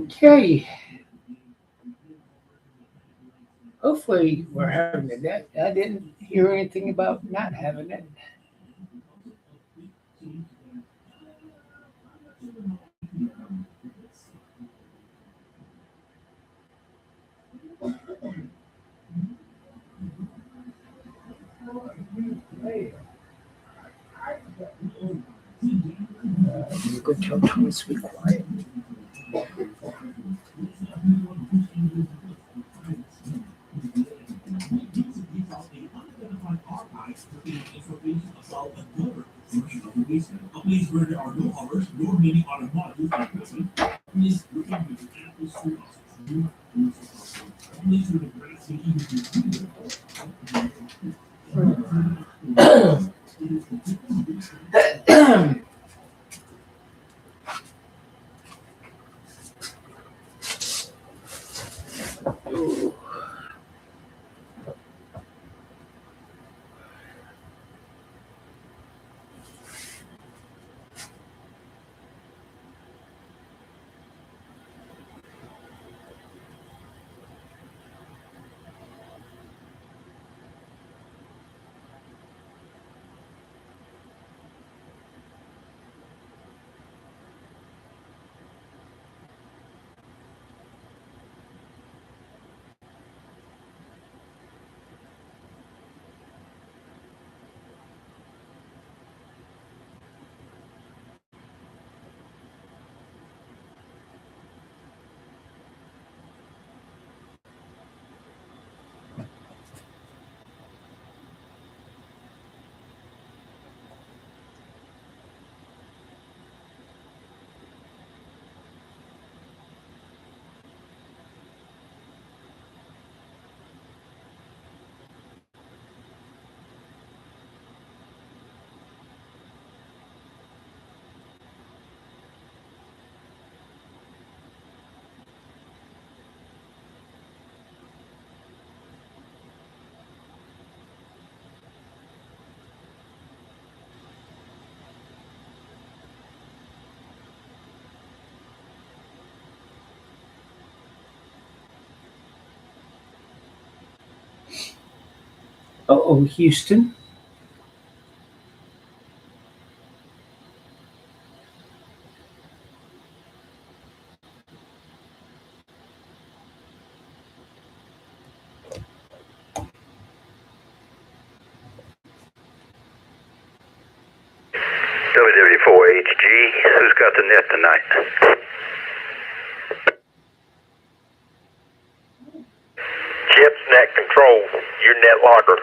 Okay. Hopefully we're having it. I didn't hear anything about not having it. You go tell Thomas to be quiet. Oh, Houston. WW4HG, who's got the net tonight? Chips net control, your net logger.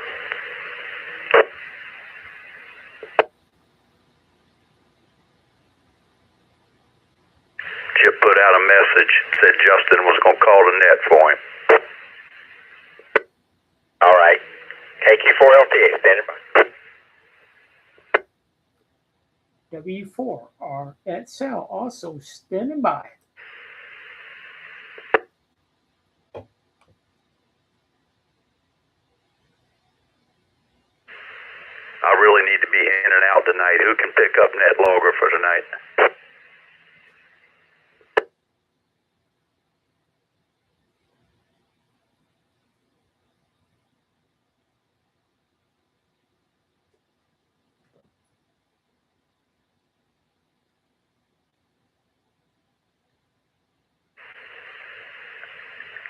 Chip put out a message, said Justin was going to call the net for him. All right. KQ4LTA, standing by. W4R at cell also standing by. I really need to be in and out tonight. Who can pick up net logger for tonight?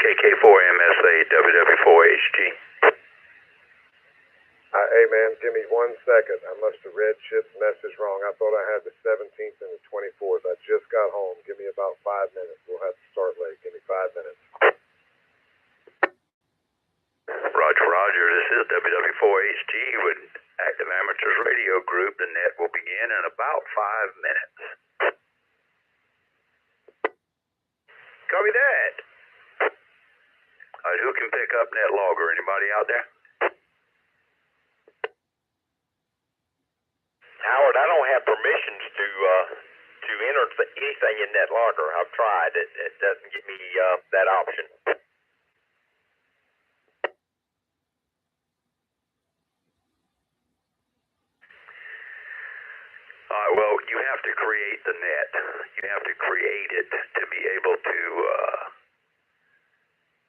KK4MSA, WW4HG. Hey man, give me 1 second. I must have read Chip's message wrong. I thought I had the 17th and the 24th. I just got home. Give me about 5 minutes. We'll have to start late. Give me 5 minutes. Roger, Roger. This is WW4HG with Active Amateurs Radio Group. The net will begin in about 5 minutes. Copy that. Who can pick up net logger? Anybody out there? Howard, I don't have permissions to enter anything in net logger. I've tried. It doesn't give me that option. All right, Well, you have to create the net. You have to create it to be able to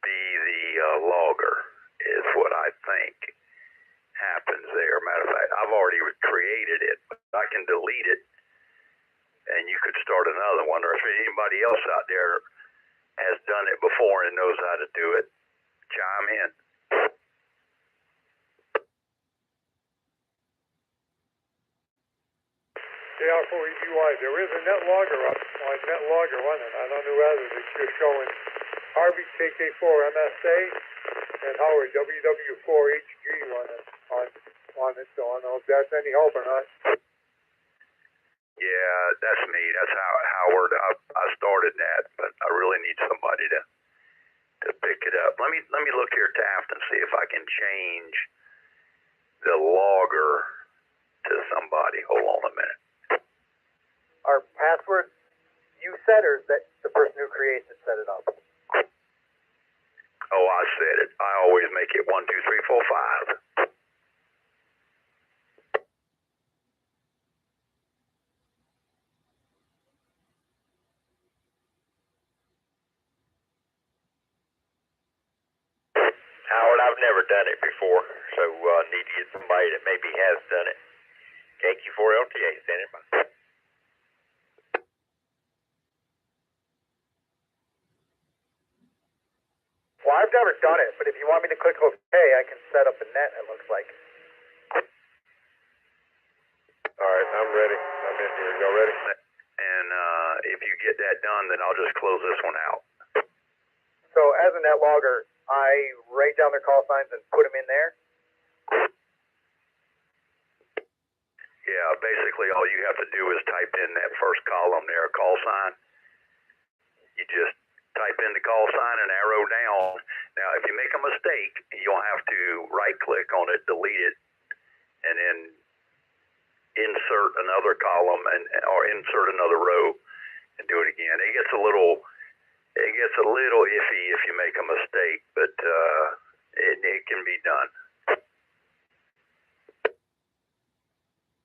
be the logger, is what I think happens there. Matter of fact, I've already created it, but I can delete it, and you could start another one. Or if anybody else out there has done it before and knows how to do it, chime in. KR4EBY, there is a net logger up on NetLogger one, and I don't know whether it's just showing Harvey KK4MSA and Howard WW4HG one on it, so I don't know if that's any help or not. Yeah, that's me. That's Howard. I started that, but I really need somebody to pick it up. Let me look here, Taft, and see if I can change the logger to somebody. Hold on a minute. Our password you set, or is that the person who creates it set it up? Oh, I said it. I always make it 1, 2, 3, 4, 5. Howard, I've never done it before, so need to get somebody that maybe has done it. KQ4LTA, standing by. Well, I've never done it, but if you want me to click OK, I can set up a net, it looks like. All right, I'm ready. I'm in here. Y'all ready? And if you get that done, then I'll just close this one out. So as a net logger, I write down their call signs and put them in there. Yeah, basically all you have to do is type in that first column there, call sign. You just type in the call sign and arrow down. Now, if you make a mistake, you'll have to right-click on it, delete it, and then insert another column or insert another row and do it again. It gets a little iffy if you make a mistake, but it can be done.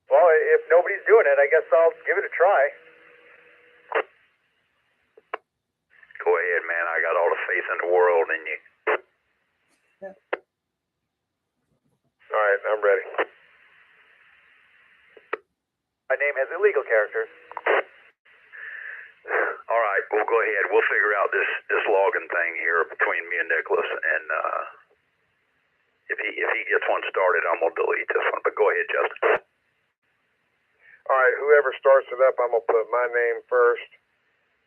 Well, if nobody's doing it, I guess I'll give it a try. Go ahead, man. I got all the faith in the world in you. All right, I'm ready. My name has illegal characters. All right, we'll go ahead. We'll figure out this login thing here between me and Nicholas, and if he gets one started, I'm gonna delete this one. But go ahead, Justin. All right, whoever starts it up, I'm going to put my name first,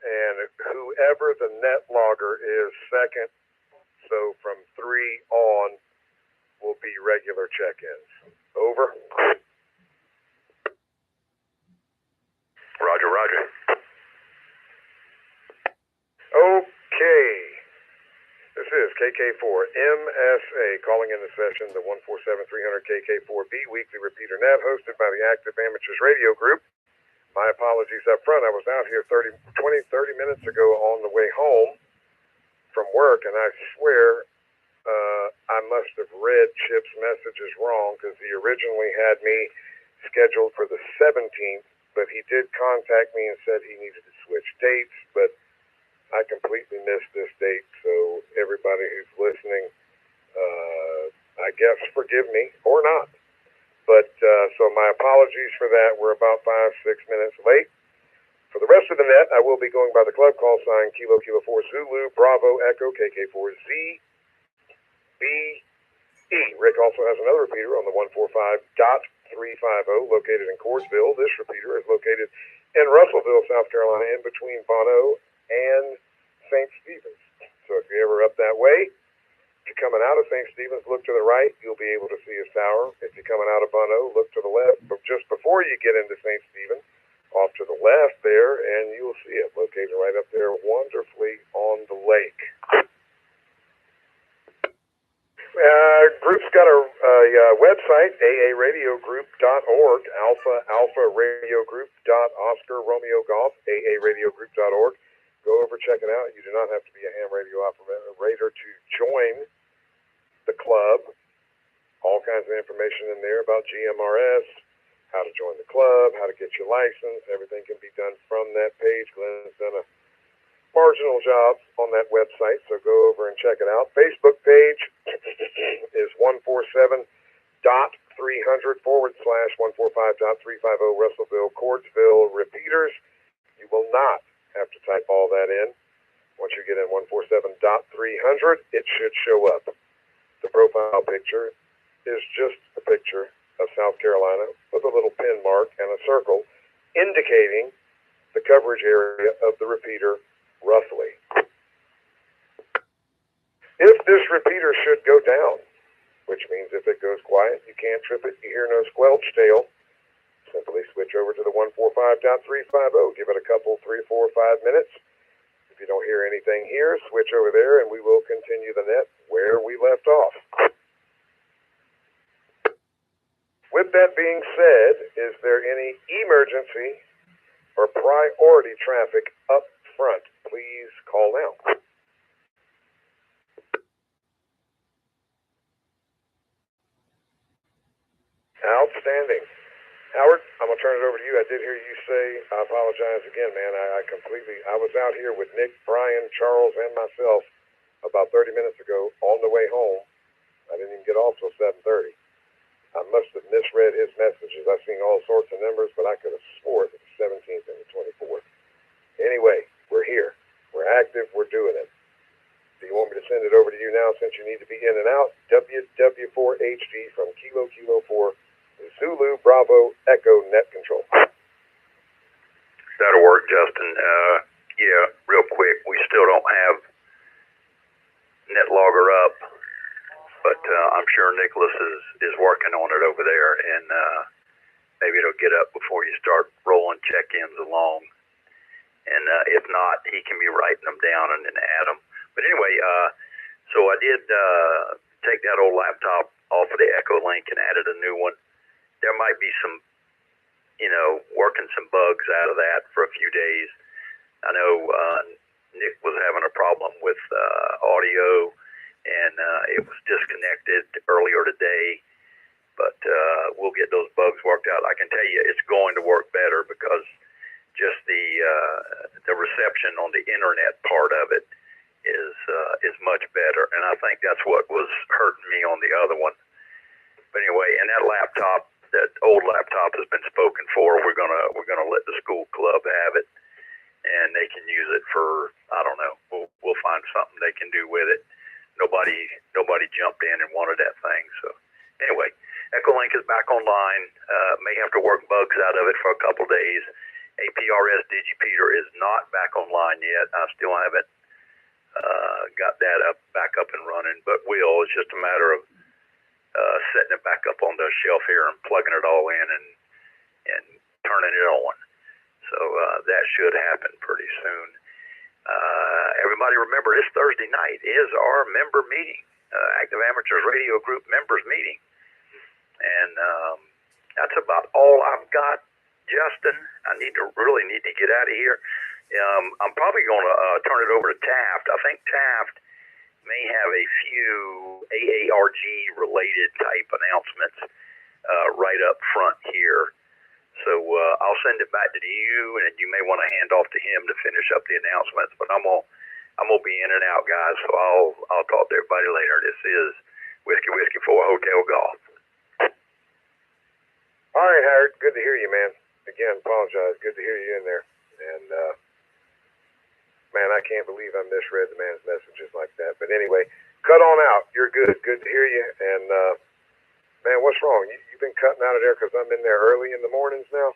and whoever the net logger is second, so from 3 on will be regular check-ins. Over. Roger, roger. Okay. This is KK4MSA calling in the session, the 147-300 KK4B weekly repeater net hosted by the Active Amateurs Radio Group. My apologies up front. I was out here 30 minutes ago on the way home from work, and I swear I must have read Chip's messages wrong, because he originally had me scheduled for the 17th, but he did contact me and said he needed to switch dates, but I completely missed this date, so everybody who's listening, I guess forgive me, or not. But, so my apologies for that. We're about 5-6 minutes late. For the rest of the net, I will be going by the club call sign, Kilo Kilo 4 Zulu, Bravo, Echo, KK4ZBE. Rick also has another repeater on the 145.350 located in Corsville. This repeater is located in Russellville, South Carolina, in between Bono and St. Stephen's. So if you're ever up that way, if you're coming out of St. Stephen's, look to the right, you'll be able to see his tower. If you're coming out of Bono, look to the left, but just before you get into St. Stephen, off to the left there, and you'll see it located right up there wonderfully on the lake. Group's got a website, aaradiogroup.org, alpharadiogroup.oscarromeogolf, aaradiogroup.org. Go over, check it out. You do not have to be a ham radio operator to join the club. All kinds of information in there about GMRS, how to join the club, how to get your license. Everything can be done from that page. Glenn's done a marginal job on that website, so go over and check it out. Facebook page is 147.300/145.350 Russellville, Cordsville repeaters. You will not have to type all that in. Once you get in 147.300, it should show up. The profile picture is just a picture of South Carolina with a little pin mark and a circle indicating the coverage area of the repeater roughly. If this repeater should go down, which means if it goes quiet, you can't trip it, you hear no squelch tail, simply switch over to the 145.350. Give it a couple, 3, 4, 5 minutes. If you don't hear anything here, switch over there and we will continue the net where we left off. With that being said, is there any emergency or priority traffic up front? Please call now. Outstanding. Howard, I'm going to turn it over to you. I did hear you say, I apologize again, man. I was out here with Nick, Brian, Charles, and myself about 30 minutes ago on the way home. I didn't even get off till 7:30. I must have misread his messages. I've seen all sorts of numbers, but I could have swore it was the 17th and the 24th. Anyway, we're here. We're active. We're doing it. Do you want me to send it over to you now since you need to be in and out? WW4HD from Kilo 4, Zulu Bravo Echo Net Control. That'll work, Justin. Yeah, real quick. We still don't have NetLogger up, but I'm sure Nicholas is working on it over there, and maybe it'll get up before you start rolling check-ins along. And if not, he can be writing them down and then add them. But anyway, so I did take that old laptop off of the EchoLink and added a new one. There might be some, working some bugs out of that for a few days. I know Nick was having a problem with audio, and it was disconnected earlier today, but we'll get those bugs worked out. I can tell you it's going to work better because just the reception on the internet part of it is much better, and I think that's what was hurting me on the other one. But anyway, and that laptop, that old laptop has been spoken for. We're gonna let the school club have it, and they can use it for, I don't know. We'll find something they can do with it. Nobody jumped in and wanted that thing. So anyway, EchoLink is back online. May have to work bugs out of it for a couple days. APRS Digipeater is not back online yet. I still haven't got that back up and running, but will. It's just a matter of setting it back up on the shelf here and plugging it all in and turning it on. So that should happen pretty soon. Everybody remember, this Thursday night is our member meeting, Active Amateurs Radio Group members meeting. And that's about all I've got, Justin. I really need to get out of here. I'm probably going to turn it over to Taft. I think Taft may have a few AARG-related type announcements right up front here. So I'll send it back to you, and you may want to hand off to him to finish up the announcements. But I'm gonna be in and out, guys. So I'll talk to everybody later. This is Whiskey 4 Hotel Golf. All right, Howard. Good to hear you, man. Again, apologize. Good to hear you in there. And man, I can't believe I misread the man's messages like that. But anyway, cut on out. You're good. Good to hear you. And man, what's wrong? You've been cutting out of there because I'm in there early in the mornings now?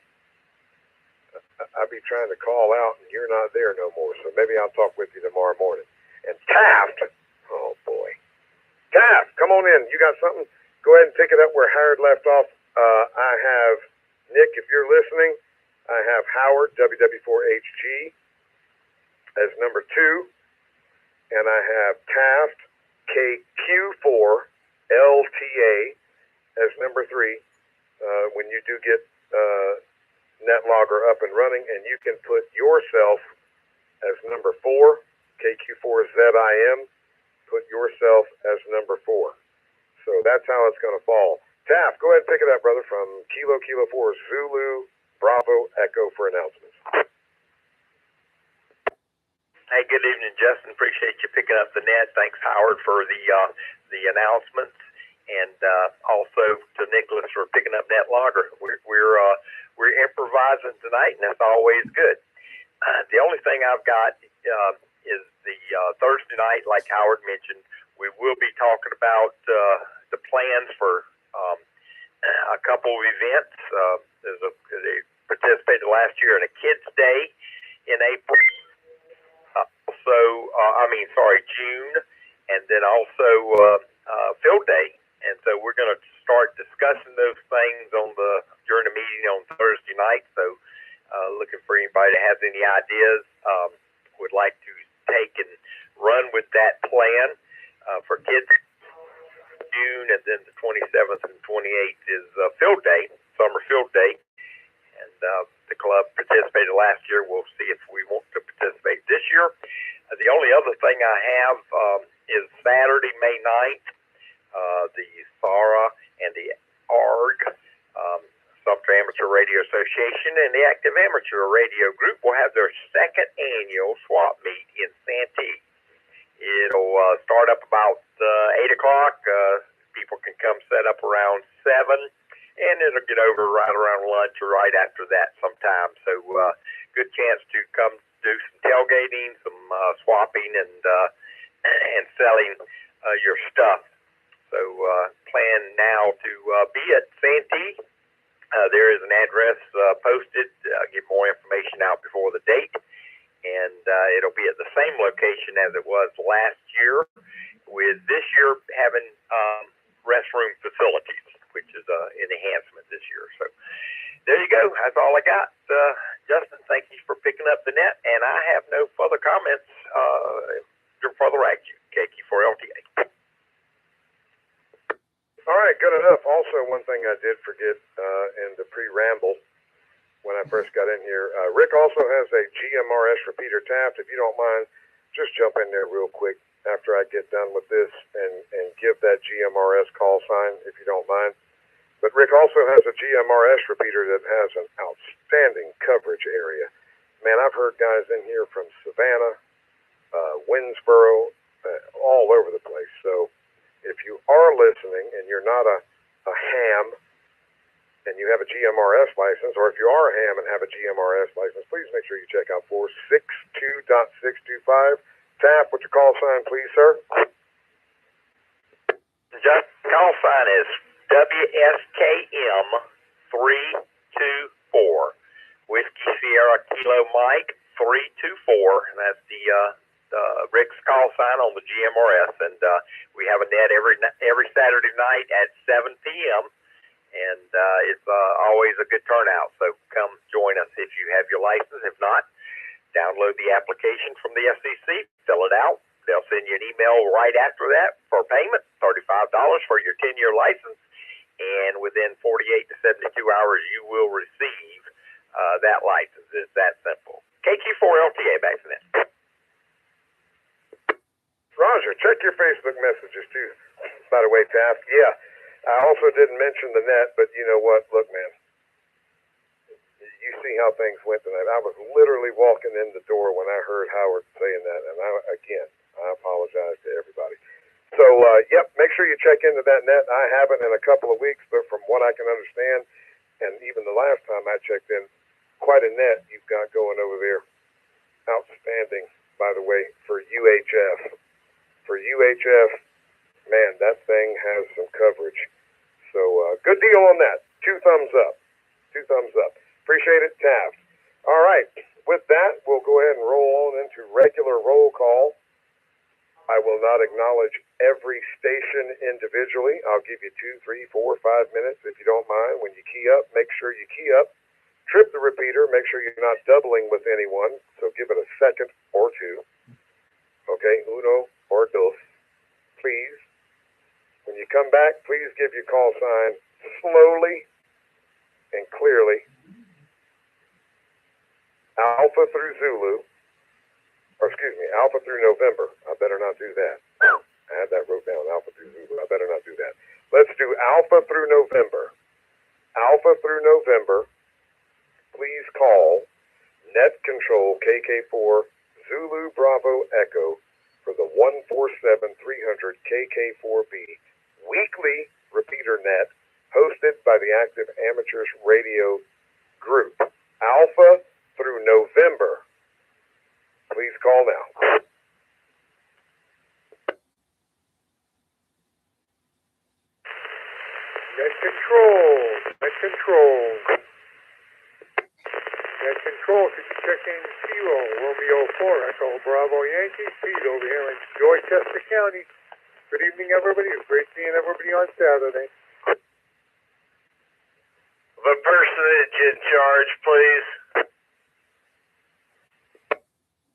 I'll be trying to call out, and you're not there no more. So maybe I'll talk with you tomorrow morning. And Taft, oh boy. Taft, come on in. You got something? Go ahead and pick it up where Howard left off. I have Nick, if you're listening. I have Howard, WW4HG, as number 2. And I have Taft, KQ4LTA, as number 3. When you do get NetLogger up and running, and you can put yourself as number 4, KQ4ZIM, put yourself as number 4. So that's how it's going to fall. Taft, go ahead and pick it up, brother, from Kilo 4 Zulu Bravo Echo for announcements. Hey, good evening, Justin. Appreciate you picking up the net. Thanks, Howard, for the announcements, and also to Nicholas for picking up net logger. We're improvising tonight, and that's always good. The only thing I've got is the Thursday night, like Howard mentioned. We will be talking about the plans for a couple of events. They participated last year in a Kids Day in April. June, and then also Field Day. And so we're going to start discussing those things during the meeting on Thursday night. So looking for anybody that has any ideas, would like to take and run with that plan for kids. June, and then the 27th and 28th is Field Day, Summer Field Day. And the club participated last year. We'll see if we want to participate this year. The only other thing I have is Saturday, May 9th, the SARA and the ARG, Sumter Amateur Radio Association, and the Active Amateur Radio Group will have their second annual swap meet in Santee. It'll start up about 8 o'clock. People can come set up around 7, and it'll get over right around lunch or right after that sometime. So good chance to come do some tailgating, some swapping, and selling your stuff. So plan now to be at Santee. There is an address posted. Get more information out before the date. And it'll be at the same location as it was last year, with this year having restroom facilities, which is an enhancement this year. So there you go. That's all I got. Justin, thank you for picking up the net, and I have no further comments. Your further action, KK4LTA. All right, good enough. Also, one thing I did forget in the pre-ramble when I first got in here, Rick also has a GMRS repeater. Taft, if you don't mind, just jump in there real quick after I get done with this and give that GMRS call sign, if you don't mind. But Rick also has a GMRS repeater that has an outstanding coverage area. Man, I've heard guys in here from Savannah, Winsboro, all over the place. So if you are listening and you're not a ham and you have a GMRS license, or if you are a ham and have a GMRS license, please make sure you check out 462.625. Tap, what's your call sign, please, sir? Just call sign is WSKM 324. Whiskey Sierra Kilo Mike 324. And that's the Rick's call sign on the GMRS. And we have a net every Saturday night at 7 p.m. And it's always a good turnout. So come join us if you have your license. If not, download the application from the FCC, fill it out. They'll send you an email right after that for payment, $35 for your 10-year license. And within 48 to 72 hours, you will receive that license. It's that simple. KQ4LTA, back to that. Roger, check your Facebook messages, too. By the way, Taft, yeah. I also didn't mention the net, but you know what? Look, man. You see how things went tonight. I was literally walking in the door when I heard Howard saying that. And I apologize to everybody. So, yep, make sure you check into that net. I haven't in a couple of weeks, but from what I can understand, and even the last time I checked in, quite a net you've got going over there. Outstanding, by the way, for UHF. For UHF, man, that thing has some coverage. So, good deal on that. 2 thumbs up. 2 thumbs up. Appreciate it, Taft. All right. With that, we'll go ahead and roll on into regular roll call. I will not acknowledge every station individually. I'll give you 2, 3, 4, 5 minutes if you don't mind. When you key up, make sure you key up. Trip the repeater. Make sure you're not doubling with anyone. So give it a second or 2. Okay, uno or dos. Please. When you come back, please give your call sign slowly and clearly. Alpha through Zulu. Or excuse me, Alpha through November. I better not do that. I had that wrote down, Alpha through Zulu. I better not do that. Let's do Alpha through November. Alpha through November. Please call Net Control KK4 Zulu Bravo Echo for the 147-300 KK4B weekly repeater net hosted by the Active Amateurs Radio Group. Alpha through November. Please call now. Net control. Net control. Net control. Could you check in Kilo Romeo 4 Echo Bravo Yankee? Pete over here in Dorchester County. Good evening, everybody. It's great seeing everybody on Saturday. The personage in charge, please.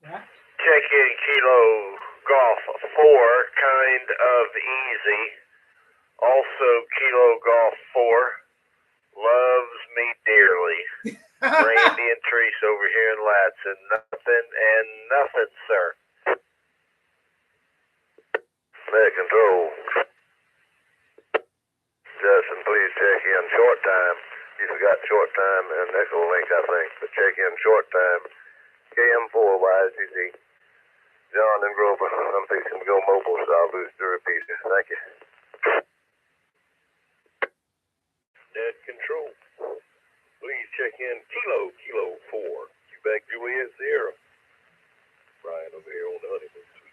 What? Check in Kilo Golf 4, kind of easy. Also, Kilo Golf 4 loves me dearly. Randy and Treese over here in Latson. Nothing and nothing, sir. Net Control. Justin, please check in short time. You forgot short time and EchoLink, I think, but check in short time. KM4YZZ. John and Grover. I'm fixing to go mobile, so I'll lose the repeater. Thank you. Net Control. Please check in Kilo 4. Quebec Juliet Sierra. Brian over here on the honeymoon suite.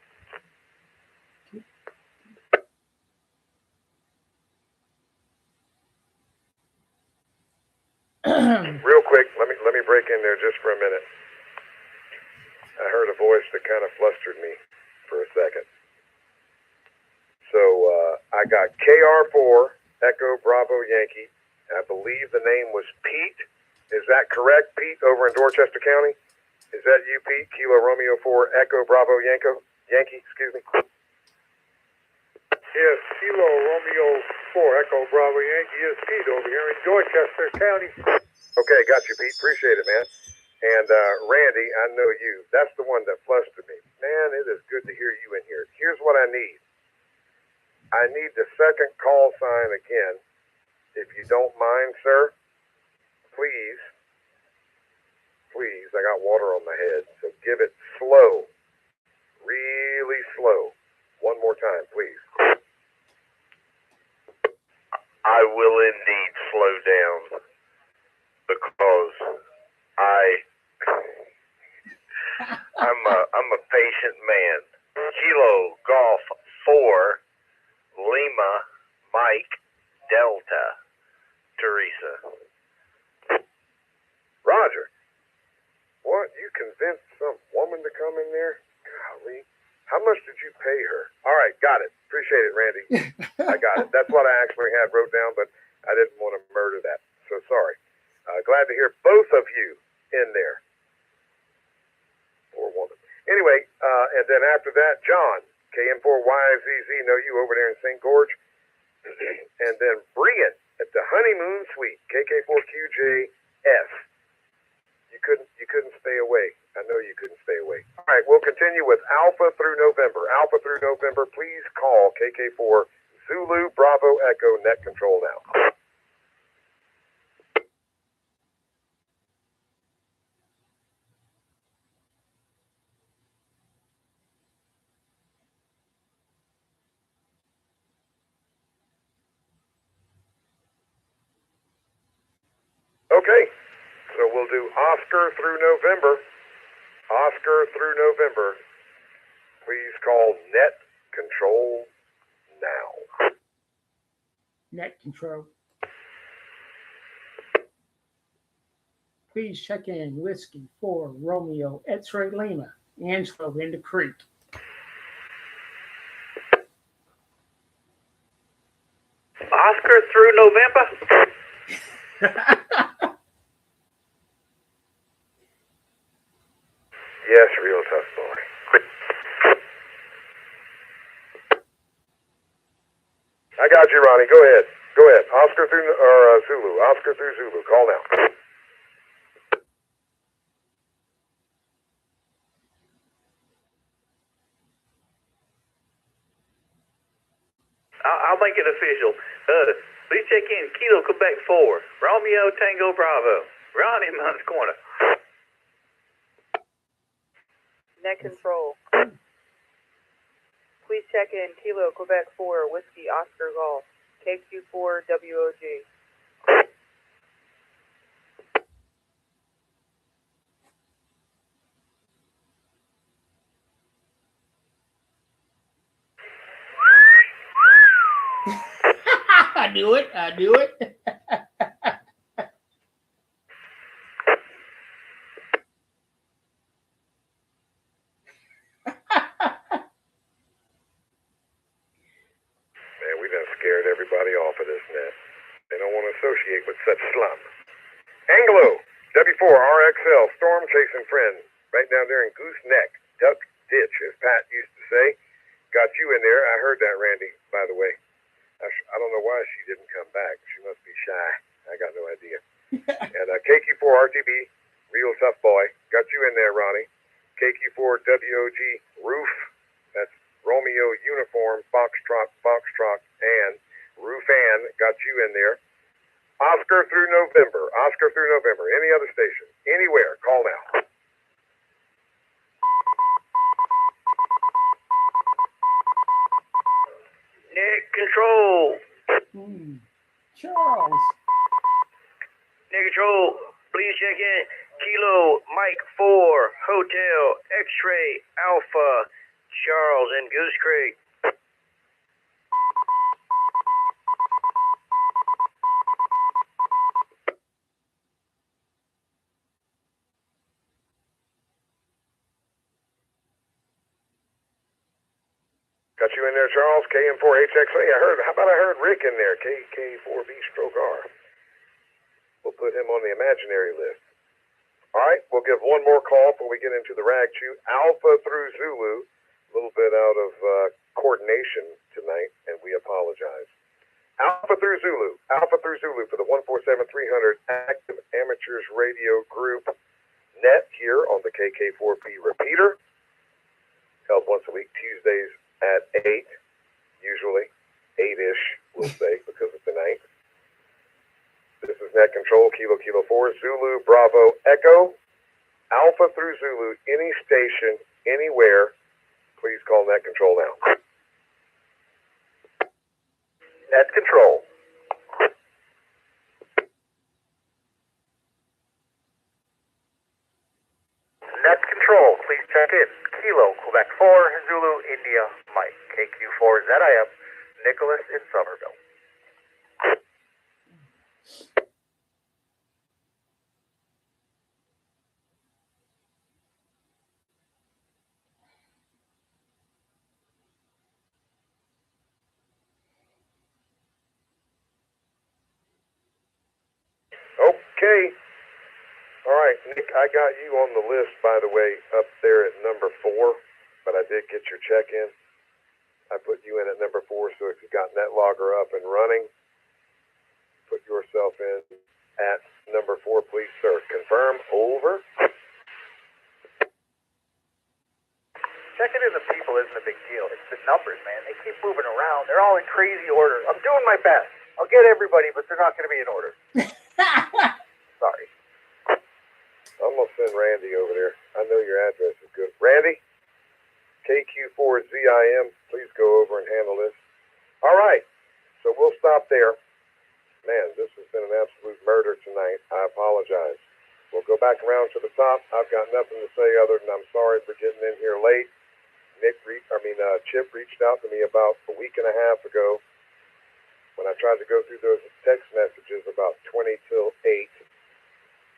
Real quick, let me break in there just for a minute. I heard a voice that kind of flustered me for a second. So I got KR4 Echo Bravo Yankee. I believe the name was Pete. Is that correct, Pete, over in Dorchester County? Is that you, Pete? Kilo Romeo 4 Echo Bravo Yankee, excuse me. Yes, Kilo Romeo 4 Echo Bravo Yankee is Pete over here in Dorchester County. Okay, got you, Pete. Appreciate it, man. And Randy, I know you. That's the one that flustered me. Man, it is good to hear you in here. Here's what I need. I need the second call sign again. If you don't mind, sir, please, I got water on my head, so give it slow, really slow. One more time, please. I will indeed slow down because I'm a patient man. Kilo Golf 4 Lima Mike Delta Teresa. Roger. What? You convinced some woman to come in there? Golly. How much did you pay her? All right, got it. Appreciate it, Randy. I got it. That's what I actually had wrote down, but I didn't want to murder that. So sorry. Glad to hear both of you in there. Poor woman. Anyway, and then after that, John, KM4YZZ, know you over there in St. George. And then Brian at the honeymoon suite, KK4QJS. You couldn't stay away. I know you couldn't stay away. All right, we'll continue with Alpha through November. Alpha through November, please call KK4 Zulu Bravo Echo Net Control now. Okay, so we'll do Oscar through November. Oscar through November. Please call Net Control now. Net Control. Please check in Whiskey 4 Romeo X-Ray Lima, Angelo in the Creek. Oscar through November? Yes, real tough boy. I got you, Ronnie. Go ahead. Oscar through Zulu. Oscar through Zulu. Call now. I'll make it official. Please check in Kilo Quebec 4, Romeo Tango Bravo, Ronnie Mountains Corner. Net control. Please check in Kilo Quebec 4, Whiskey Oscar Golf, KQ4WOG. I knew it. I knew it. Man, we done scared everybody off of this net. They don't want to associate with such slum. Anglo, W4RXL, storm chasing friend, right down there in Goose Neck, Duck Ditch, as Pat used to say. Got you in there. I heard that, Randy, by the way. I don't know why she didn't come back. She must be shy. I got no idea. And KQ4RTB, real tough boy. Got you in there, Ronnie. KQ4WOG, Roof. That's Romeo Uniform, Foxtrot, and Roofan. Got you in there. Oscar through November. Any other station, anywhere, call now. Net control. Charles. Net control. Please check in Kilo Mike 4, Hotel X-Ray Alpha, Charles and Goose Creek. Got you in there, Charles. KM4HXA. How about I heard Rick in there? KK4B-R. We'll put him on the imaginary list. All right, we'll give one more call before we get into the rag chew. Alpha through Zulu. A little bit out of coordination tonight, and we apologize. Alpha through Zulu for the 147-300 Active Amateurs Radio Group net here on the KK4B repeater. Held once a week, Tuesdays at 8, usually 8-ish, we'll say, because it's the 9th. This is net control, Kilo 4, Zulu, Bravo, Echo, Alpha through Zulu, any station, anywhere, please call net control now. Net control. Net control, please check in. Kilo, Quebec 4, Zulu, India, Mike. KQ4 ZIM, Nicholas in Somerville. Okay. All right, Nick, I got you on the list, by the way, up there at number 4, but I did get your check-in. I put you in at number 4, so if you got NetLogger up and running, put yourself in at number 4, please, sir. Confirm, over. Checking in the people isn't a big deal. It's the numbers, man. They keep moving around. They're all in crazy order. I'm doing my best. I'll get everybody, but they're not going to be in order. Sorry. I'm going to send Randy over there. I know your address is good. Randy, KQ4ZIM, please go over and handle this. All right, so we'll stop there. Man, this has been an absolute murder tonight. I apologize. We'll go back around to the top. I've got nothing to say other than I'm sorry for getting in here late. Chip reached out to me about a week and a half ago when I tried to go through those text messages about 20 till 8.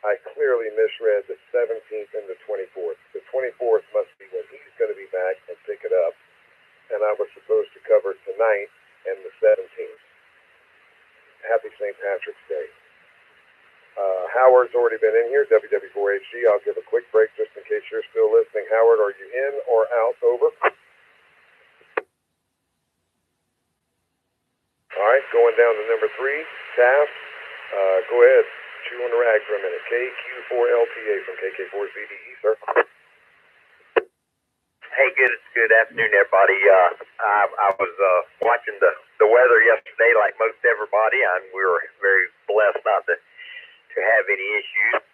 I clearly misread the 17th and the 24th. The 24th must be when he's going to be back and pick it up. And I was supposed to cover tonight and the 17th. Happy St. Patrick's Day. Howard's already been in here, WW4HG. I'll give a quick break just in case you're still listening. Howard, are you in or out? Over. All right, going down to number 3, Taft. Go ahead. Chew on the rag for a minute. KQ4LTA from KK4BE, sir. Hey, good afternoon, everybody. I was watching the the weather yesterday, like most everybody, and we were very blessed not to have any issues.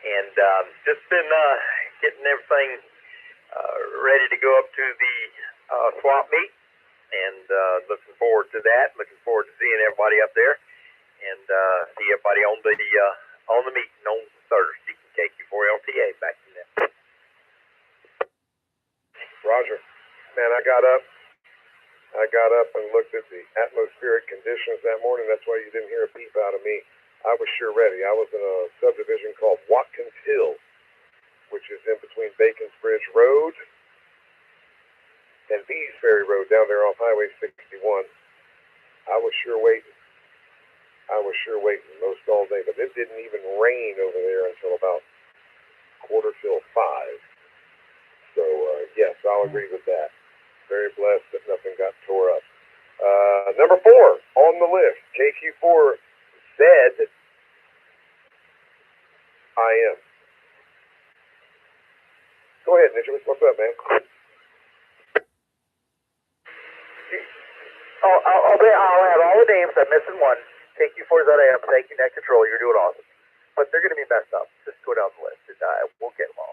And just been getting everything ready to go up to the swap meet, and looking forward to that. Looking forward to seeing everybody up there, and see everybody on the meeting on Thursday. KQ4LTA, back to that. Roger. Man, I got up and looked at the atmospheric conditions that morning. That's why you didn't hear a peep out of me. I was sure ready. I was in a subdivision called Watkins Hill, which is in between Bacon's Bridge Road and Bees Ferry Road down there off Highway 61. I was sure waiting most all day, but it didn't even rain over there until about 4:45. So, yes, I'll agree with that. Very blessed that nothing got tore up. Number 4 on the list, KQ4BE-R. Go ahead, Ninja. What's up, man? I'll have all the names. I'm missing one. KQ4ZIM. Thank you, Net Control. You're doing awesome. But they're going to be messed up. Just go down the list, and we'll get them all.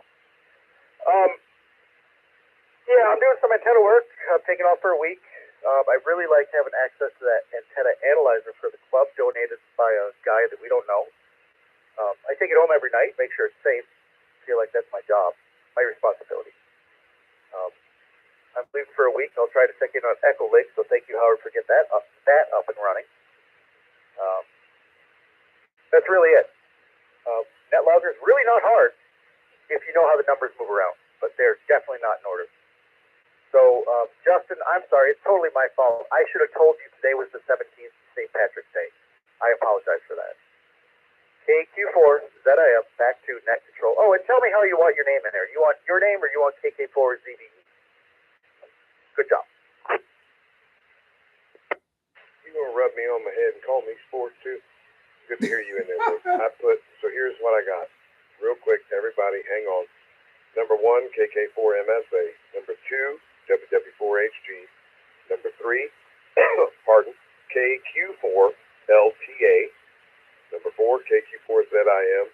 Yeah, I'm doing some antenna work. I'm taking off for a week. I really like having access to that antenna analyzer for the club, donated by a guy that we don't know. I take it home every night, make sure it's safe. I feel like that's my job, my responsibility. I'm leaving for a week. I'll try to check in on EchoLink, so thank you, Howard, for getting that up and running. That's really it. NetLogger is really not hard if you know how the numbers move around, but they're definitely not in order. So, Justin, I'm sorry. It's totally my fault. I should have told you today was the 17th, St. Patrick's Day. I apologize for that. KQ4ZIM, back to Net Control. Oh, and tell me how you want your name in there. You want your name or you want KK4ZBE? Good job. You gonna rub me on my head and call me sports too? Good to hear you in there, bro. So here's what I got. Real quick, everybody, hang on. Number 1, KK4MSA. Number 2, WW4HG. Number 3, KQ4LTA. Number 4, KQ4ZIM.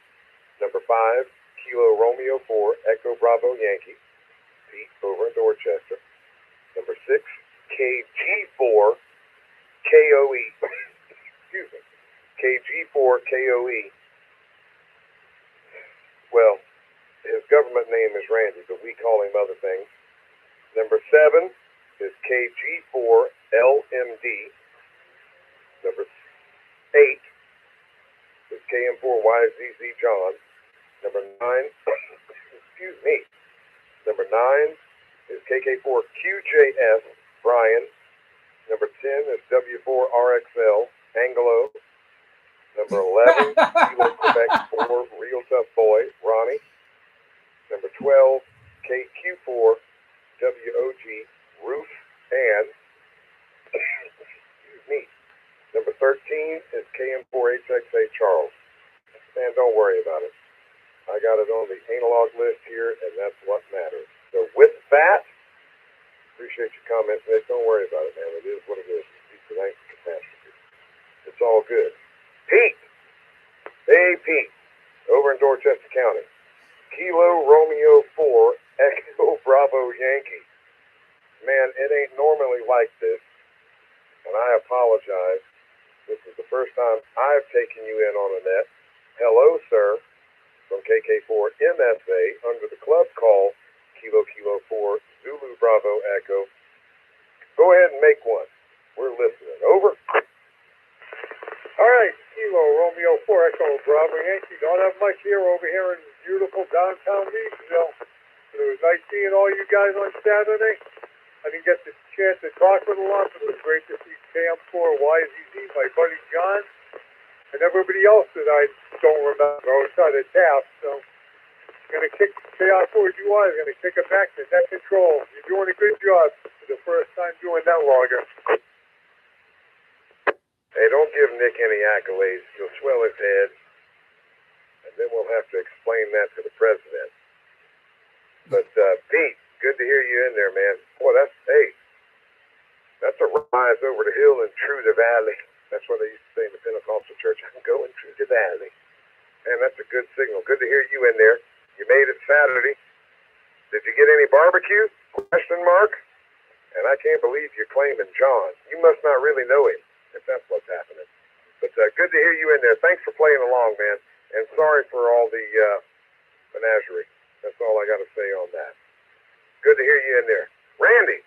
Number 5, Kilo Romeo 4, Echo Bravo Yankee. Pete over in Dorchester. Number 6, KG4KOE. Excuse me. KG4KOE. Well, his government name is Randy, but we call him other things. Number 7 is KG4LMD. Number 8 is KM4YZZ John. Number 9, excuse me. Number 9 is KK4QJS Brian. Number 10 is W4RXL Angelo. Number 11, Kilo Quebec 4 Real Tough Boy Ronnie. Number 12, KQ4WOG Ruth Ann. Excuse me. Number 13 is KM4HXA Charles. Man, don't worry about it. I got it on the analog list here, and that's what matters. So with that, appreciate your comments, Nick. Don't worry about it, man. It is what it is. It's tonight's catastrophe. It's all good. Pete. Hey, Pete. Over in Dorchester County. Kilo Romeo 4, Echo Bravo Yankee. Man, it ain't normally like this, and I apologize. This is the first time I've taken you in on a net. Hello, sir, from KK4MSA under the club call Kilo 4 Zulu Bravo Echo. Go ahead and make one. We're listening. Over. All right, Kilo Romeo 4 Echo Bravo Yankee. Don't have much here over here in beautiful downtown Meadville. It was nice seeing all you guys on Saturday. I didn't get the chance to talk with a lot, but it was great to see KM4YZZ, my buddy John, and everybody else that I don't remember outside of TAP. So I'm going to kick KR4GY, I'm going to kick it back to Net Control. You're doing a good job for the first time doing that logger. Hey, don't give Nick any accolades. He'll swell his head, and then we'll have to explain that to the president. But, Pete, good to hear you in there, man. Boy, hey, You made it Saturday. Did you get any barbecue? Question mark. And I can't believe you're claiming John. You must not really know him, if that's what's happening. But good to hear you in there. Thanks for playing along, man. And sorry for all the menagerie. That's all I got to say on that. Good to hear you in there. Randy.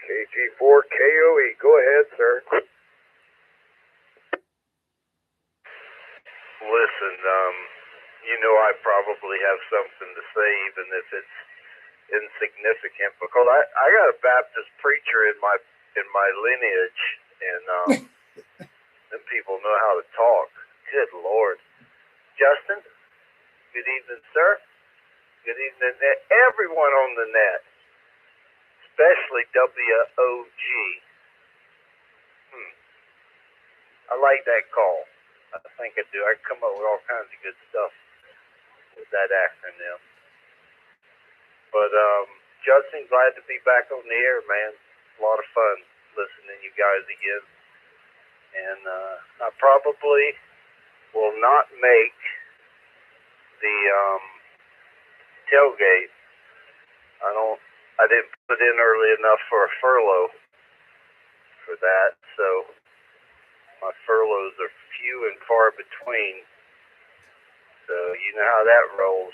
KG4KOE. Go ahead, sir. Listen, you know I probably have something to say, even if it's insignificant, because I got a Baptist preacher in my lineage, and them people know how to talk. Good Lord. Justin, good evening, sir. Good evening, everyone on the net, especially WOG. I like that call. I think I do. I come up with all kinds of good stuff with that acronym. But Justin, glad to be back on the air, man. A lot of fun listening to you guys again. And I probably will not make the tailgate. I didn't put in early enough for a furlough for that, so my furloughs are few and far between. So you know how that rolls.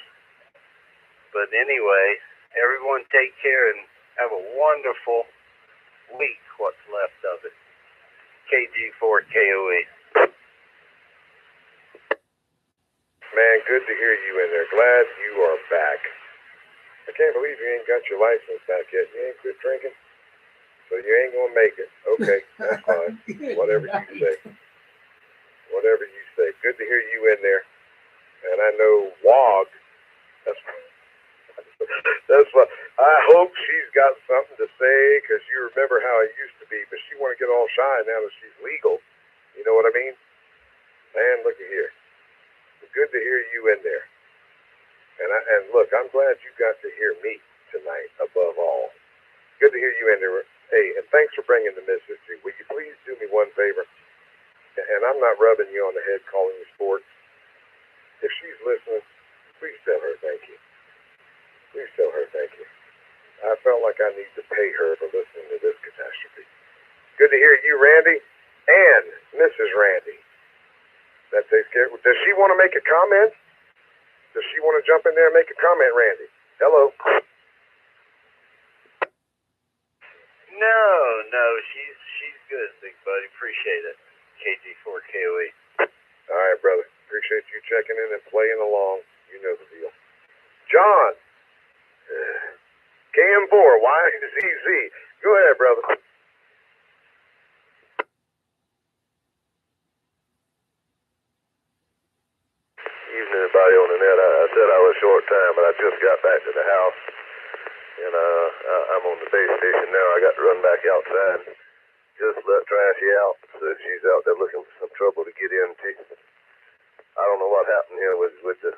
But anyway, everyone take care and have a wonderful week, what's left of it. KG4KOE. Man, good to hear you in there. Glad you are back. I can't believe you ain't got your license back yet. You ain't quit drinking? So you ain't going to make it. Okay, that's fine. Whatever you say. Whatever you say. Good to hear you in there. And I know WOG, that's what, I hope she's got something to say, because you remember how it used to be, but she want to get all shy now that she's legal. You know what I mean? Man, look at here. Good to hear you in there. And look, I'm glad you got to hear me tonight, above all. Good to hear you in there. Hey, and thanks for bringing the Miss History. Will you please do me one favor? And I'm not rubbing you on the head calling you sports. If she's listening, please tell her thank you. Please tell her thank you. I felt like I need to pay her for listening to this catastrophe. Good to hear you, Randy, and Mrs. Randy. That takes care. Does she want to make a comment? Does she want to jump in there and make a comment, Randy? Hello? No, she's good, big buddy. Appreciate it. KG4KOE. All right, brother. Appreciate you checking in and playing along. You know the deal. John. KM4YZZ. Go ahead, brother. Evening, everybody on the net. I said I was short time, but I just got back to the house. And I'm on the base station now. I got to run back outside. Just let Trashy out. So she's out there looking for some trouble to get into. I don't know what happened here with the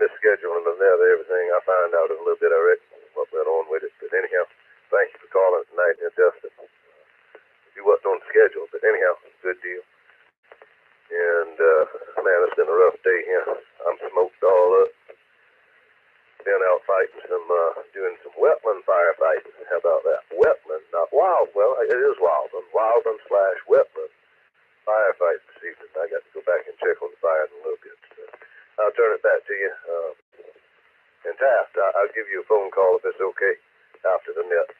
misscheduling of that everything. I find out in a little bit, I reckon, what went on with it. But anyhow, thank you for calling tonight and Justin. You wasn't on the schedule, but anyhow, good deal. And man, it's been a rough day here. I'm smoked all up. Been out fighting doing some wetland firefighting. How about that? Wetland, not wild. Well, it is wildland. Wildland/wetland firefighting this evening. I got to go back and check on the fire in a little bit. So I'll turn it back to you. And Taft, I'll give you a phone call if it's okay after the net.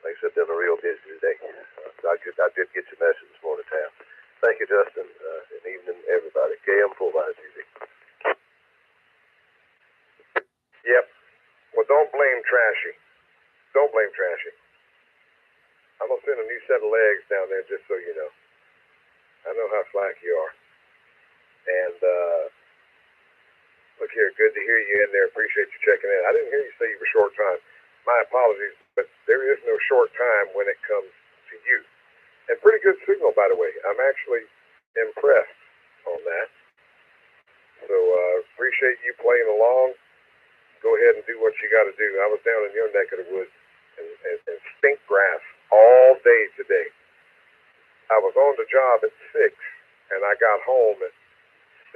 Like I said, been a real busy day. I did get your message this morning, Taft. Thank you, Justin. And evening, everybody. KM4YZZ. Yep. Well, don't blame Trashy. Don't blame Trashy. I'm going to send a new set of legs down there just so you know. I know how slack you are. And look here, good to hear you in there. Appreciate you checking in. I didn't hear you say you were short time. My apologies, but there is no short time when it comes to you. And pretty good signal, by the way. I'm actually impressed on that. So appreciate you playing along. Go ahead and do what you got to do. I was down in your neck of the woods and stink grass all day today. I was on the job at 6, and I got home at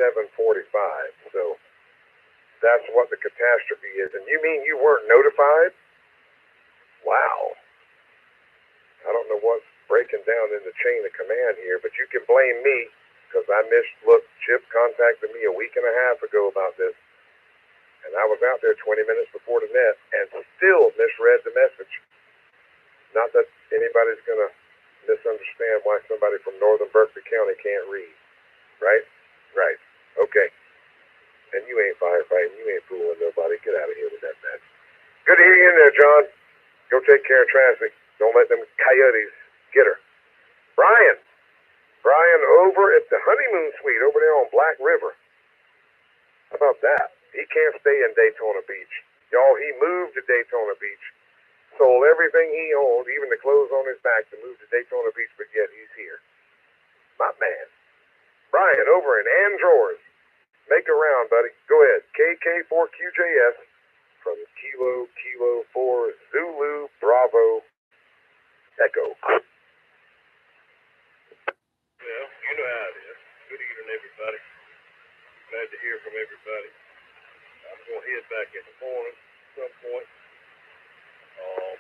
7:45. So that's what the catastrophe is. And you mean you weren't notified? Wow. I don't know what's breaking down in the chain of command here, but you can blame me because I missed. Look, Chip contacted me a week and a half ago about this, and I was out there 20 minutes before the net and still misread the message. Not that anybody's going to misunderstand why somebody from northern Berkeley County can't read, right? Right. Okay. And you ain't firefighting. You ain't fooling nobody. Get out of here with that mess. Good to hear you in there, John. Go take care of traffic. Don't let them coyotes get her. Brian over at the honeymoon suite over there on Black River. How about that? He can't stay in Daytona Beach. Y'all, he moved to Daytona Beach, sold everything he owned, even the clothes on his back, to move to Daytona Beach, but yet he's here. My man. Brian over in Andrors. Make a round, buddy. Go ahead. KK4QJS from Kilo 4 Zulu Bravo Echo. Well, you know how it is. Good evening, everybody. Glad to hear from everybody. I'm going to head back in the morning at some point. And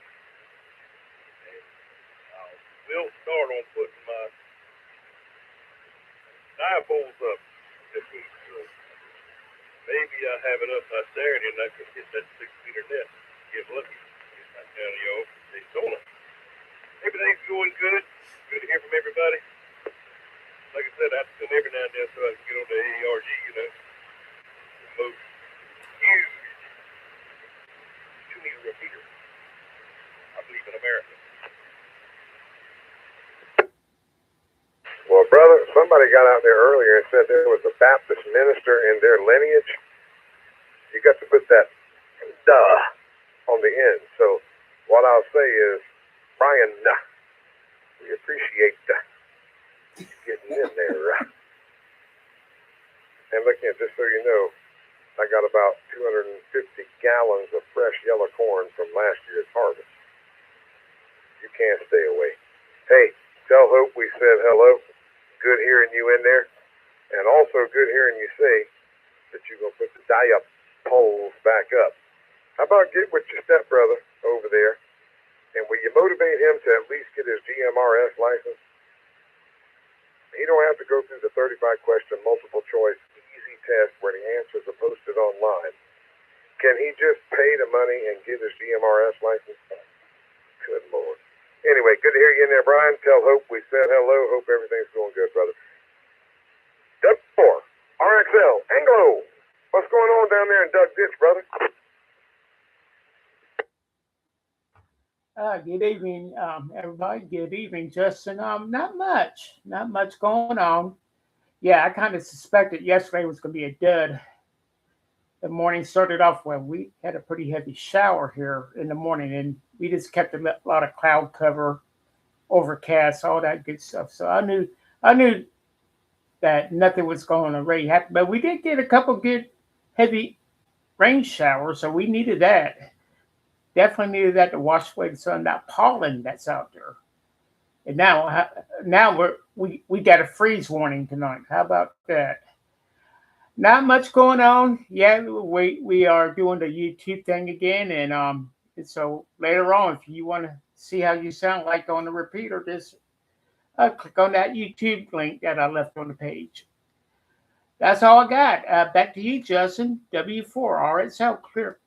I will start on putting my dipoles up this week. So maybe I'll have it up by Saturday and I can hit that 6-meter net. Get lucky. Get back down to y'all from Daytona. Everything's going good. Good to hear from everybody. Like I said, I have to send every now and then so I can get on the AERG, you know. The most huge 2-meter repeater, I believe, in America. Well, brother, somebody got out there earlier and said there was a Baptist minister in their lineage. You got to put that duh on the end. So what I'll say is, Brian, we appreciate getting in there. And look here, just so you know, I got about 250 gallons of fresh yellow corn from last year's harvest. You can't stay away. Hey, tell Hope we said hello. Good hearing you in there. And also good hearing you say that you're going to put the die-up poles back up. How about get with your stepbrother over there, and will you motivate him to at least get his GMRS license? He don't have to go through the 35-question multiple choice easy test where the answers are posted online. Can he just pay the money and get his GMRS license? Good Lord. Anyway, good to hear you in there, Brian. Tell Hope we said hello. Hope everything's going good, brother. W4, RXL, Anglo. What's going on down there in Doug Ditch, brother? Good evening, everybody. Good evening, Justin. Not much going on. Yeah, I kind of suspected yesterday was going to be a dud. The morning started off well. We had a pretty heavy shower here in the morning, and we just kept a lot of cloud cover, overcast, all that good stuff. So I knew that nothing was going to really happen. But we did get a couple good heavy rain showers, so we needed that. Definitely needed that to wash away some of that pollen that's out there. And now we got a freeze warning tonight. How about that? Not much going on. Yeah, we are doing the YouTube thing again, and so later on, if you want to see how you sound like on the repeater, just click on that YouTube link that I left on the page. That's all I got. Back to you, Justin. W4. All right, sound clear.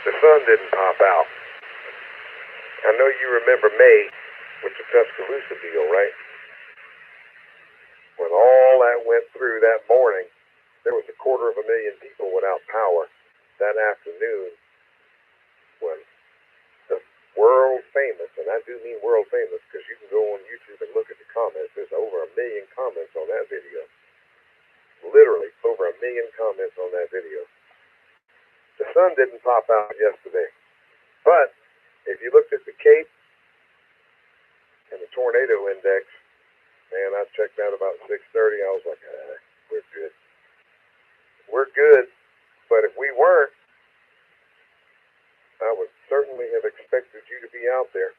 The sun didn't pop out. I know you remember May with the Tuscaloosa deal, right? When all that went through that morning, there was 250,000 people without power that afternoon when the world famous, and I do mean world famous because you can go on YouTube and look at the comments. There's over 1 million comments on that video. Literally over 1 million comments on that video. The sun didn't pop out yesterday. But if you looked at the Cape and the tornado index, man, I checked out about 6:30. I was like, we're good. We're good. But if we weren't, I would certainly have expected you to be out there.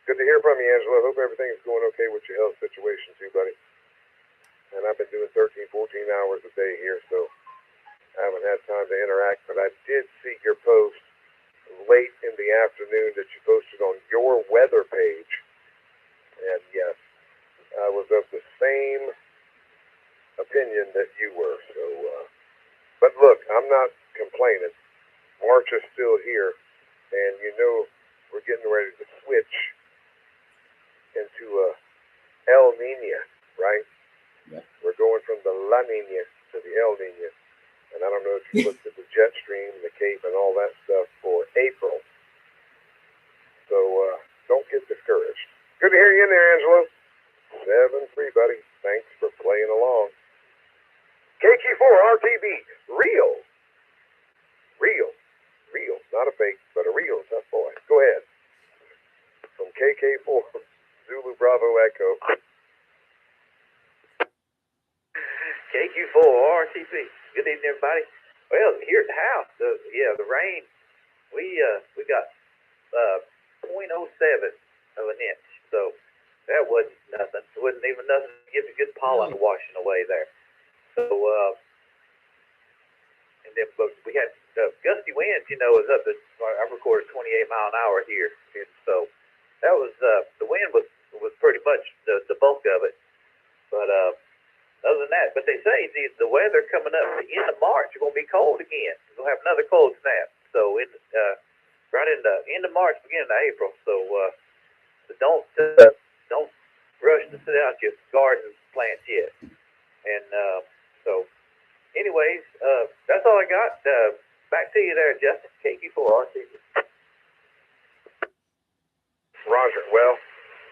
Good to hear from you, Angela. Hope everything's going okay with your health situation too, buddy. And I've been doing 13, 14 hours a day here, so I haven't had time to interact, but I did see your post late in the afternoon that you posted on your weather page. And yes, I was of the same opinion that you were. So, but look, I'm not complaining. March is still here, and you know we're getting ready to switch into a El Nino, right? Yep. We're going from the La Nina to the El Nino. And I don't know if you looked at the jet stream, the Cape, and all that stuff for April. So don't get discouraged. Good to hear you in there, Angelo. 7-3, buddy. Thanks for playing along. KQ4RTB, real. Not a fake, but a real tough boy. Go ahead. From KK4, Zulu Bravo Echo. KQ4RTB. Good evening, everybody. Well, here at the house, the rain, we got 0.07 of an inch, so that wasn't nothing. It wasn't even nothing to give a good pollen washing away there. So, and then but we had gusty winds, was up to, I recorded 28 mile an hour here, and so that was the wind was pretty much the bulk of it, but other than that, but they say the weather coming up at the end of March is going to be cold again. We'll have another cold snap. So right in the end of March, beginning of April. So don't rush to sit out your garden plants yet. And so, anyways, that's all I got. Back to you there, Justin. KQ4RTB. Roger. Well,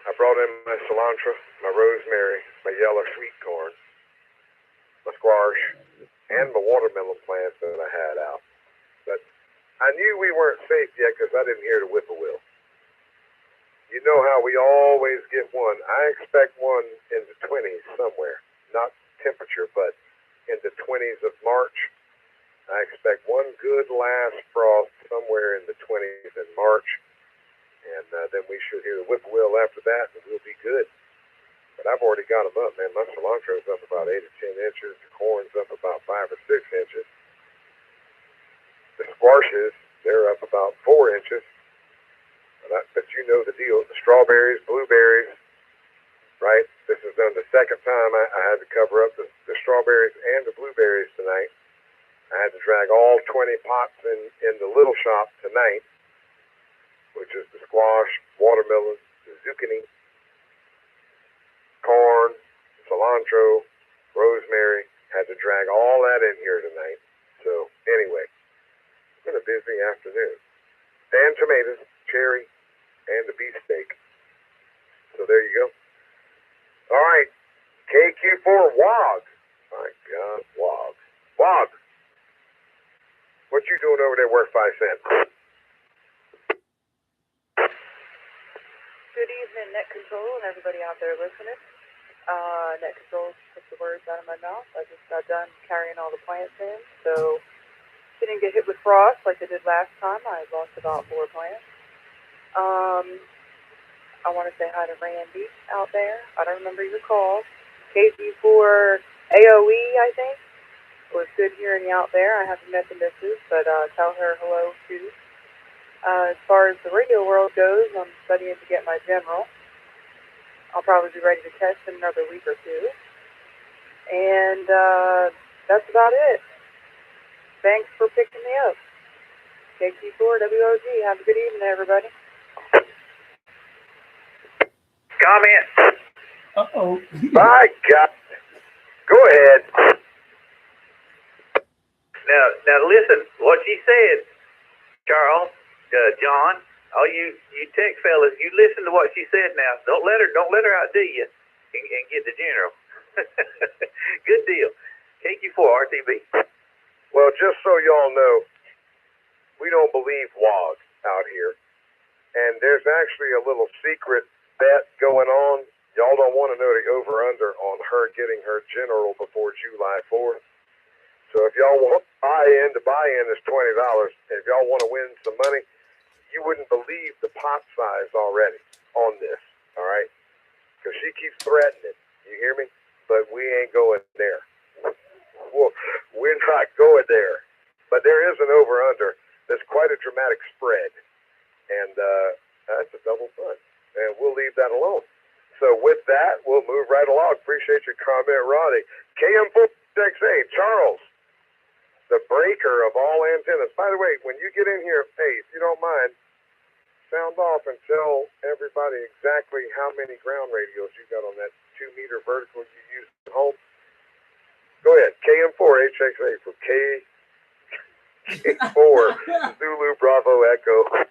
I brought in my cilantro, my rosemary, my yellow sweet corn, my squash, and my watermelon plants that I had out. But I knew we weren't safe yet because I didn't hear the whippoorwill. You know how we always get one. I expect one in the 20s somewhere. Not temperature, but in the 20s of March. I expect one good last frost somewhere in the 20s in March. And then we should hear the whippoorwill after that, and we'll be good. But I've already got them up, man. My cilantro's up about 8 or 10 inches. The corn's up about 5 or 6 inches. The squashes, they're up about 4 inches. But you know the deal. The strawberries, blueberries, right? This is done the second time I had to cover up the strawberries and the blueberries tonight. I had to drag all 20 pots in the little shop tonight, which is the squash, watermelon, the zucchini, corn, cilantro, rosemary. Had to drag all that in here tonight. So anyway, it's been a busy afternoon. And tomatoes, cherry, and the beefsteak. So there you go. All right, KQ4 WOG. My God, WOG. WOG. What you doing over there worth 5 cents? Good evening, Net Control, and everybody out there listening. Net Control took the words out of my mouth. I just got done carrying all the plants in, so didn't get hit with frost like I did last time. I lost about 4 plants. I want to say hi to Randy out there. I don't remember your call. KG4 AOE, I think. It was good hearing you out there. I haven't met the missus, but tell her hello too. As far as the radio world goes, I'm studying to get my general. I'll probably be ready to test in another week or two. And that's about it. Thanks for picking me up. KQ4WOG. Have a good evening, everybody. Comment. Uh-oh. My God. Go ahead. Now listen, what she said, Charles, John, all you tech fellas, you listen to what she said now. Don't let her outdo you and get the general. Good deal. KQ4RTB. Well, just so y'all know, we don't believe WOG out here. And there's actually a little secret bet going on. Y'all don't want to know the over-under on her getting her general before July 4th. So if y'all want to buy in, the buy-in is $20. If y'all want to win some money, you wouldn't believe the pot size already. on this, all right? Because she keeps threatening. You hear me? But we ain't going there. Well, we're not going there. But there is an over-under. That's quite a dramatic spread. And that's a double fun. And we'll leave that alone. So with that, we'll move right along. Appreciate your comment, Ronnie. KM4XA, Charles, the breaker of all antennas. By the way, when you get in here, hey, if you don't mind, sound off and tell everybody exactly how many ground radios you got on that 2-meter vertical you use at home. Go ahead, KM4HXA for K4 Zulu Bravo Echo.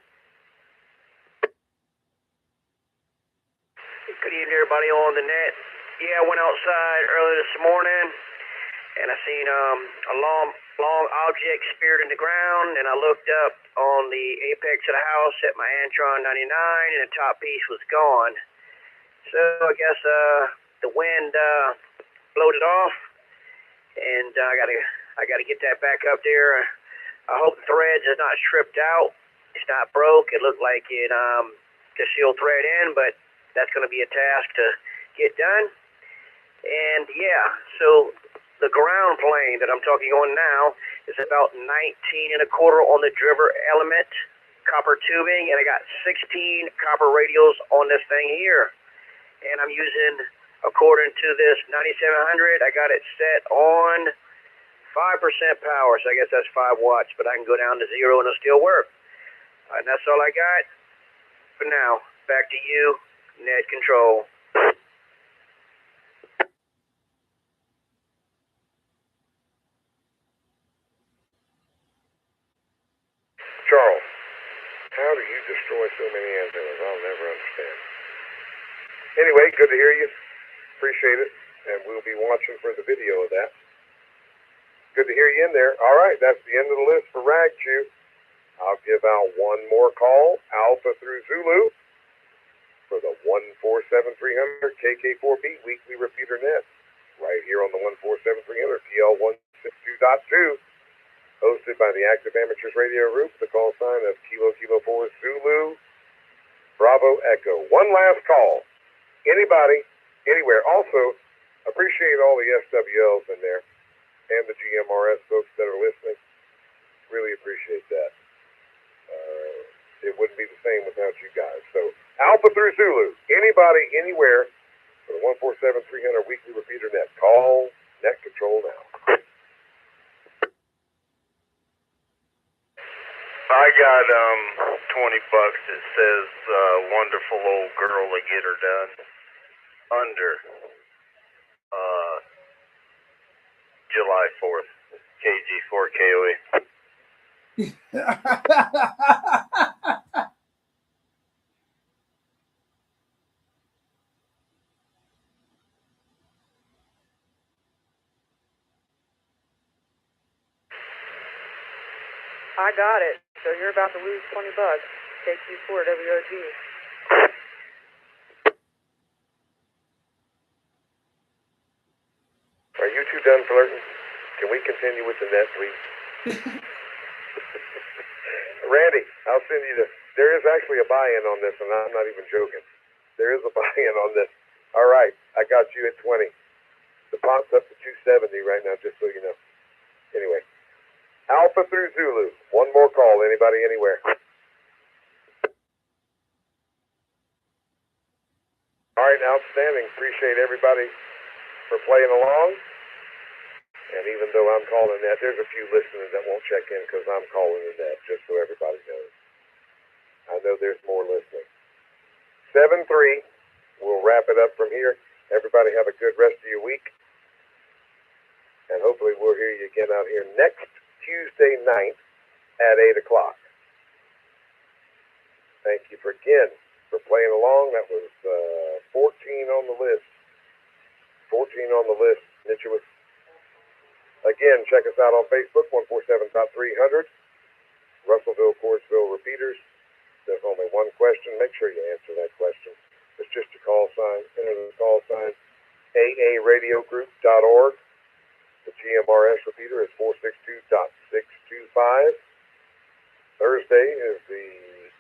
Good evening, everybody on the net. Yeah, I went outside early this morning, and I seen a long object speared in the ground, and I looked up on the apex of the house at my Antron 99, and the top piece was gone. So I guess the wind blowed it off, and I gotta get that back up there. I hope the threads is not stripped out. It's not broke. It looked like it could seal thread in, but that's going to be a task to get done. And yeah, so the ground plane that I'm talking on now is about 19 1/4 on the driver element, copper tubing, and I got 16 copper radios on this thing here. And I'm using, according to this 9700, I got it set on 5% power, so I guess that's 5 watts, but I can go down to 0 and it'll still work. And that's all I got for now. Back to you, net control. Charles, how do you destroy so many antennas? I'll never understand. Anyway, good to hear you. Appreciate it. And we'll be watching for the video of that. Good to hear you in there. All right, that's the end of the list for RagChew. I'll give out one more call, Alpha through Zulu, for the 147300 KK4B weekly repeater net, right here on the 147300 PL162.2, hosted by the Active Amateurs Radio Group, the call sign of Kilo 4 Zulu Bravo Echo. One last call. Anybody, anywhere. Also, appreciate all the SWLs in there and the GMRS folks that are listening. Really appreciate that. It wouldn't be the same without you guys. So, Alpha through Zulu, anybody, anywhere, for the 147300 weekly repeater net. Call net control now. I got $20 that says wonderful old girl to get her done under July 4th, KG4KOE. I got it. So you're about to lose $20. KQ4 WOG. Are you two done flirting? Can we continue with the net, please? Randy, I'll send you there is actually a buy-in on this, and I'm not even joking. There is a buy-in on this. All right, I got you at 20. The pot's up to 270 right now, just so you know. Anyway, Alpha through Zulu. One more call. Anybody, anywhere. All right, outstanding. Appreciate everybody for playing along. And even though I'm calling that, there's a few listeners that won't check in because I'm calling the net, just so everybody knows. I know there's more listening. 7-3. We'll wrap it up from here. Everybody have a good rest of your week. And hopefully we'll hear you again out here next Tuesday night at 8 o'clock. Thank you again for playing along. That was 14 on the list. 14 on the list. Nichuous. Again, check us out on Facebook, 147.300. Russellville, Corsville repeaters. There's only one question. Make sure you answer that question. It's just a call sign. Enter the call sign, AARadiogroup.org. The GMRS repeater is 462.625. Thursday is the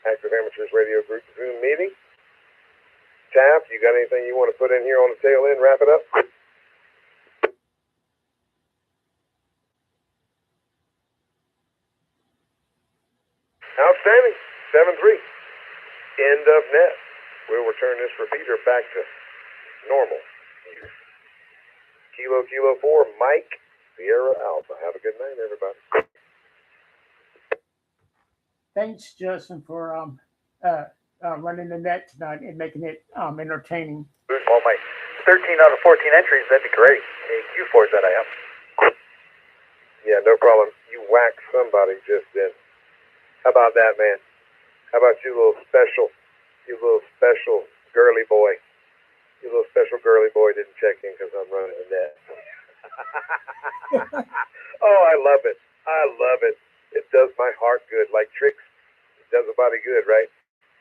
Active Amateurs Radio Group Zoom meeting. Taft, you got anything you want to put in here on the tail end? Wrap it up. Outstanding. 7-3. End of net. We'll return this repeater back to normal. Kilo 4, Mike, Sierra Alpha. Have a good night, everybody. Thanks, Justin, for running the net tonight and making it entertaining. Well, my 13 out of 14 entries, that'd be great. Q4s that I am. Yeah, no problem. You whacked somebody just then. How about that, man? How about you little special girly boy? You little special girly boy didn't check in because I'm running the net. Oh, I love it. I love it. It does my heart good. Like tricks, it does a body good, right?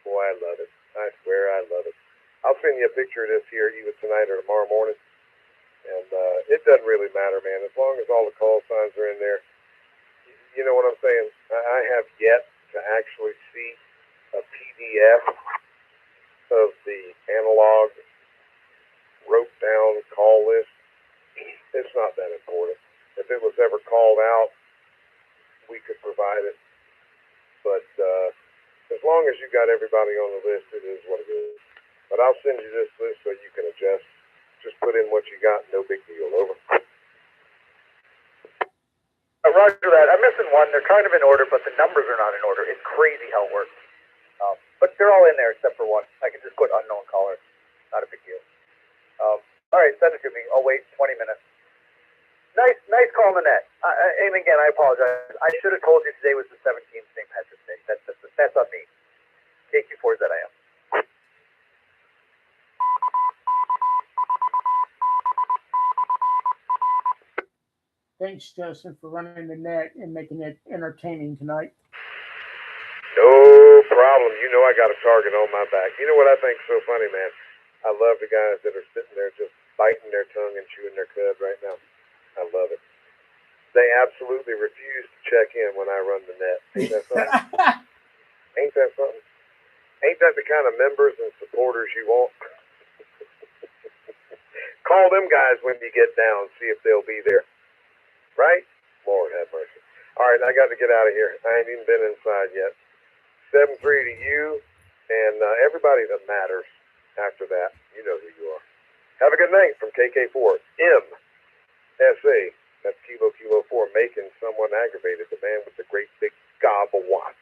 Boy, I love it. I swear I love it. I'll send you a picture of this here either tonight or tomorrow morning. And it doesn't really matter, man. As long as all the call signs are in there. You know what I'm saying? I have yet to actually see a PDF of the analog wrote down call list. It's not that important. If it was ever called out, we could provide it. But as long as you got everybody on the list, it is what it is. But I'll send you this list so you can adjust. Just put in what you got. No big deal. Over. Roger that. I'm missing one. They're kind of in order, but the numbers are not in order. It's crazy how it works. But they're all in there except for one. I can just put unknown caller. Not a big deal. All right, send it to me. I'll wait 20 minutes. Nice call on the net. And again, I apologize. I should have told you today was the 17th St. Patrick's Day. That's on me. KQ4s that I am. Thanks, Justin, for running the net and making it entertaining tonight. No problem. You know I got a target on my back. You know what I think's so funny, man? I love the guys that are sitting there just biting their tongue and chewing their cud right now. I love it. They absolutely refuse to check in when I run the net. Ain't that something? Ain't that something? Ain't that the kind of members and supporters you want? Call them guys when you get down, see if they'll be there. Right? Lord have mercy. All right, I got to get out of here. I ain't even been inside yet. 7-3 to you and everybody that matters after that. You know who you are. Have a good night from KK4MSA. That's Kilo 4, making someone aggravated. The man with the great big gob of watts.